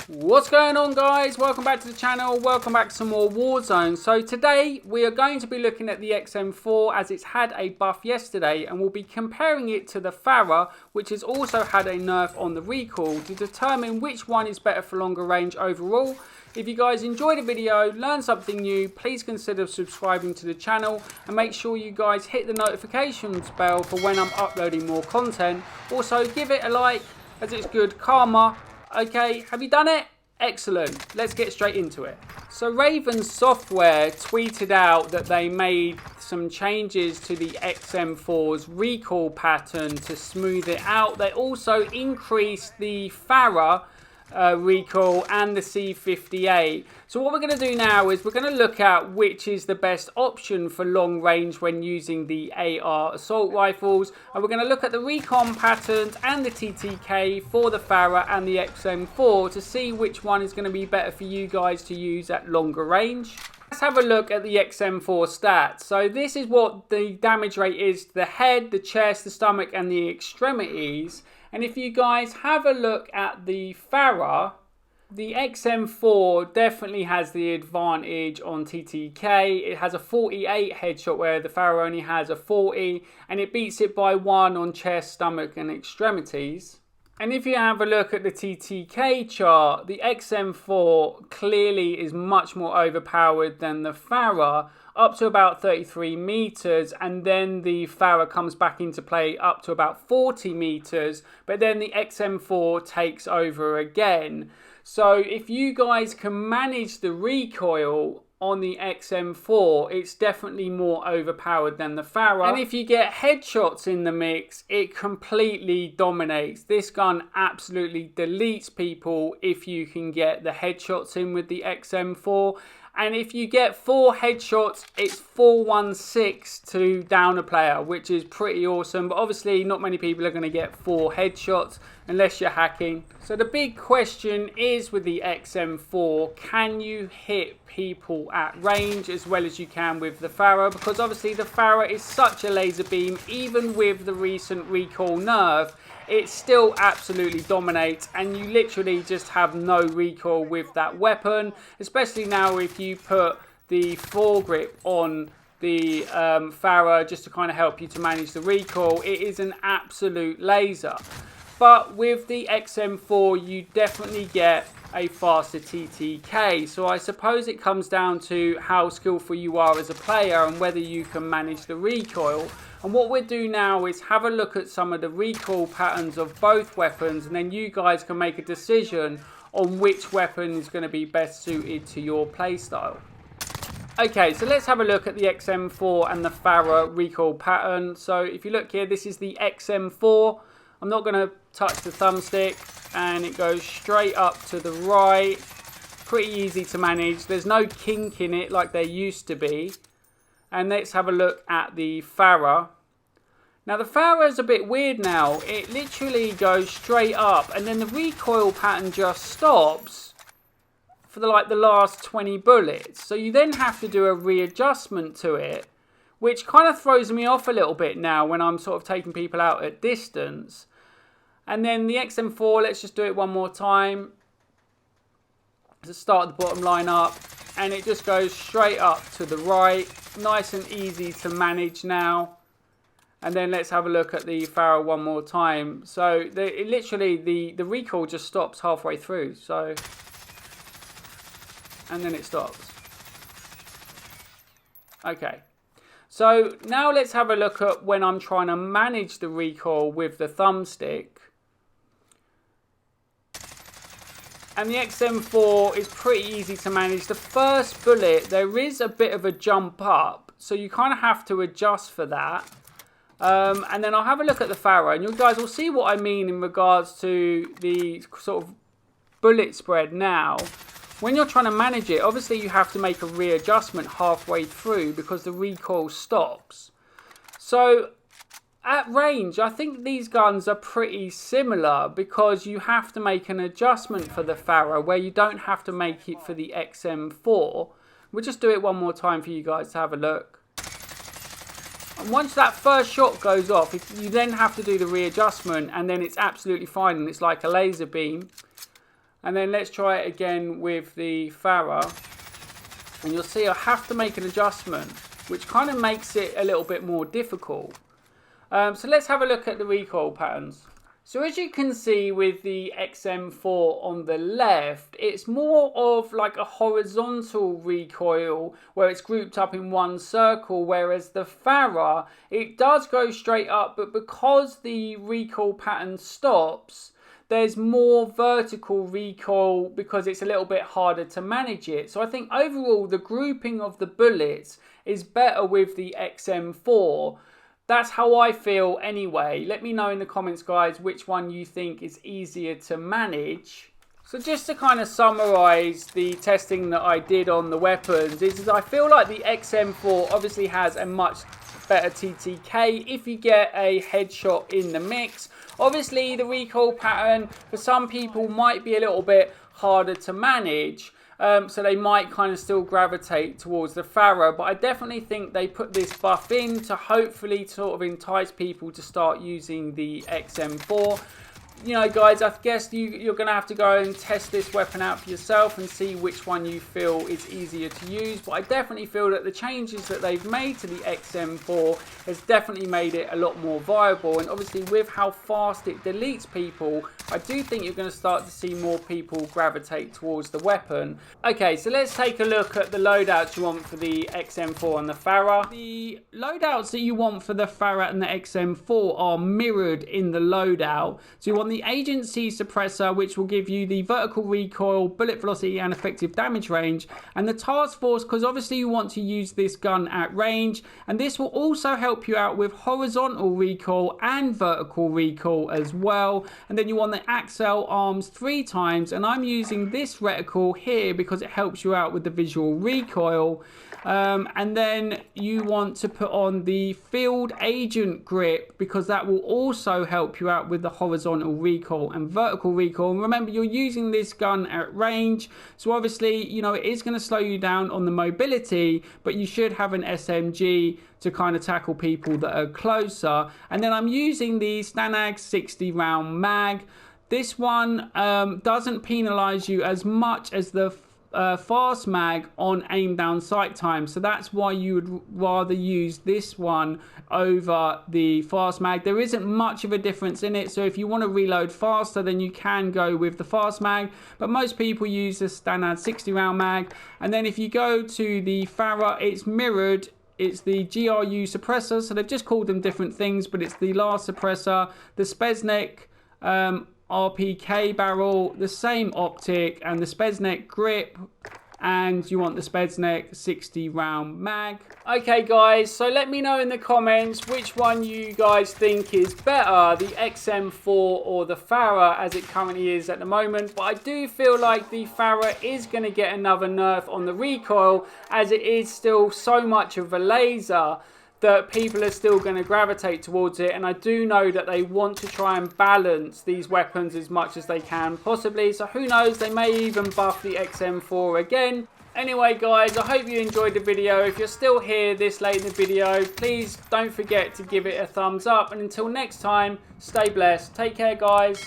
What's going on, guys? Welcome back to the channel. Welcome back to some more Warzone. So today we are going to be looking at the XM4 as it's had a buff yesterday, and we'll be comparing it to the Fara, which has also had a nerf on the recoil, to determine which one is better for longer range overall. If you guys enjoyed the video, learned something new, please consider subscribing to the channel and make sure you guys hit the notifications bell for when I'm uploading more content. Also give it a like as it's good karma. Okay, have you done it? Excellent. Let's get straight into it. So Raven Software tweeted out that they made some changes to the XM4's recoil pattern to smooth it out. They also increased the Fara recoil and the C58. So what we're going to do now is we're going to look at which is the best option for long range when using the AR assault rifles, and we're going to look at the recon patterns and the TTK for the Fara and the XM4 to see which one is going to be better for you guys to use at longer range. Let's have a look at the XM4 stats. So this is what the damage rate is to the head, the chest, the stomach and the extremities. And if you guys have a look at the Fara, the XM4 definitely has the advantage on TTK. It has a 48 headshot where the Fara only has a 40, and it beats it by 1 on chest, stomach and extremities. And if you have a look at the TTK chart, the XM4 clearly is much more overpowered than the Fara, up to about 33 meters, and then the Fara comes back into play up to about 40 meters, but then the XM4 takes over again. So if you guys can manage the recoil on the XM4, it's definitely more overpowered than the Fara. And if you get headshots in the mix, it completely dominates. This gun absolutely deletes people if you can get the headshots in with the XM4. And if you get 4 headshots, it's 416 to down a player, which is pretty awesome. But obviously, not many people are going to get 4 headshots unless you're hacking. So the big question is with the XM4, can you hit people at range as well as you can with the Fara? Because obviously the Fara is such a laser beam, even with the recent recoil nerf, it still absolutely dominates, and you literally just have no recoil with that weapon, especially now if you put the foregrip on the Fara just to kind of help you to manage the recoil. It is an absolute laser. But with the XM4 you definitely get a faster TTK, so I suppose it comes down to how skillful you are as a player and whether you can manage the recoil. And what we'll do now is have a look at some of the recoil patterns of both weapons, and then you guys can make a decision on which weapon is going to be best suited to your playstyle. Okay, so let's have a look at the XM4 and the Fara recoil pattern. So if you look here, this is the XM4. I'm not going to touch the thumbstick, and it goes straight up to the right. Pretty easy to manage. There's no kink in it like there used to be. And let's have a look at the Fara. Now the Fara is a bit weird now. It literally goes straight up, and then the recoil pattern just stops for the last 20 bullets. So you then have to do a readjustment to it, which kind of throws me off a little bit now when I'm sort of taking people out at distance. And then the XM4, let's just do it one more time. Let's start the bottom line up, and it just goes straight up to the right. Nice and easy to manage now. And then let's have a look at the Fara one more time. So the recoil just stops halfway through. So, and then it stops. Okay. So now let's have a look at when I'm trying to manage the recoil with the thumbstick. And the XM4 is pretty easy to manage. The first bullet, there is a bit of a jump up, so you kind of have to adjust for that. And then I'll have a look at the Fara, and you guys will see what I mean in regards to the sort of bullet spread now. When you're trying to manage it, obviously you have to make a readjustment halfway through because the recoil stops. So at range, I think these guns are pretty similar because you have to make an adjustment for the Fara where you don't have to make it for the XM4. We'll just do it one more time for you guys to have a look. And once that first shot goes off, you then have to do the readjustment, and then it's absolutely fine, and it's like a laser beam. And then let's try it again with the Fara. And you'll see I have to make an adjustment, which kind of makes it a little bit more difficult. So let's have a look at the recoil patterns. So as you can see with the XM4 on the left, it's more of like a horizontal recoil where it's grouped up in one circle, whereas the Fara, it does go straight up, but because the recoil pattern stops, there's more vertical recoil because it's a little bit harder to manage it. So I think overall the grouping of the bullets is better with the XM4. That's how I feel anyway. Let me know in the comments, guys, which one you think is easier to manage. So just to kind of summarize the testing that I did on the weapons, is I feel like the XM4 obviously has a much better TTK if you get a headshot in the mix. Obviously the recoil pattern for some people might be a little bit harder to manage. So they might kind of still gravitate towards the Fara, but I definitely think they put this buff in to hopefully sort of entice people to start using the XM4. You know, guys, I guess you're going to have to go and test this weapon out for yourself and see which one you feel is easier to use. But I definitely feel that the changes that they've made to the XM4 has definitely made it a lot more viable. And obviously with how fast it deletes people, I do think you're going to start to see more people gravitate towards the weapon. Okay, so let's take a look at the loadouts you want for the XM4 and the Fara. The loadouts that you want for the Fara and the XM4 are mirrored in the loadout. So you want the agency suppressor, which will give you the vertical recoil, bullet velocity and effective damage range, and the task force, because obviously you want to use this gun at range, and this will also help you out with horizontal recoil and vertical recoil as well. And then you want the Axel arms 3 times, and I'm using this reticle here because it helps you out with the visual recoil. And then you want to put on the field agent grip because that will also help you out with the horizontal recoil and vertical recoil. And remember, you're using this gun at range, so obviously, you know, it is going to slow you down on the mobility, but you should have an SMG to kind of tackle people that are closer. And then I'm using the Stanag 60 round mag. This one doesn't penalize you as much as the fast mag on aim down sight time, so that's why you would rather use this one over the fast mag. There isn't much of a difference in it, so if you want to reload faster, then you can go with the fast mag, but most people use the standard 60 round mag. And then if you go to the Fara, it's mirrored. It's the GRU suppressor, so they've just called them different things, but it's the last suppressor, the Speznek RPK barrel, the same optic, and the Speznek grip, and you want the Speznek 60 round mag. Okay guys, so let me know in the comments which one you guys think is better, the XM4 or the Fara, as it currently is at the moment. But I do feel like the Fara is going to get another nerf on the recoil, as it is still so much of a laser that people are still going to gravitate towards it. And I do know that they want to try and balance these weapons as much as they can possibly, so who knows, they may even buff the XM4 again. Anyway guys, I hope you enjoyed the video. If you're still here this late in the video, please don't forget to give it a thumbs up, and until next time, stay blessed. Take care guys.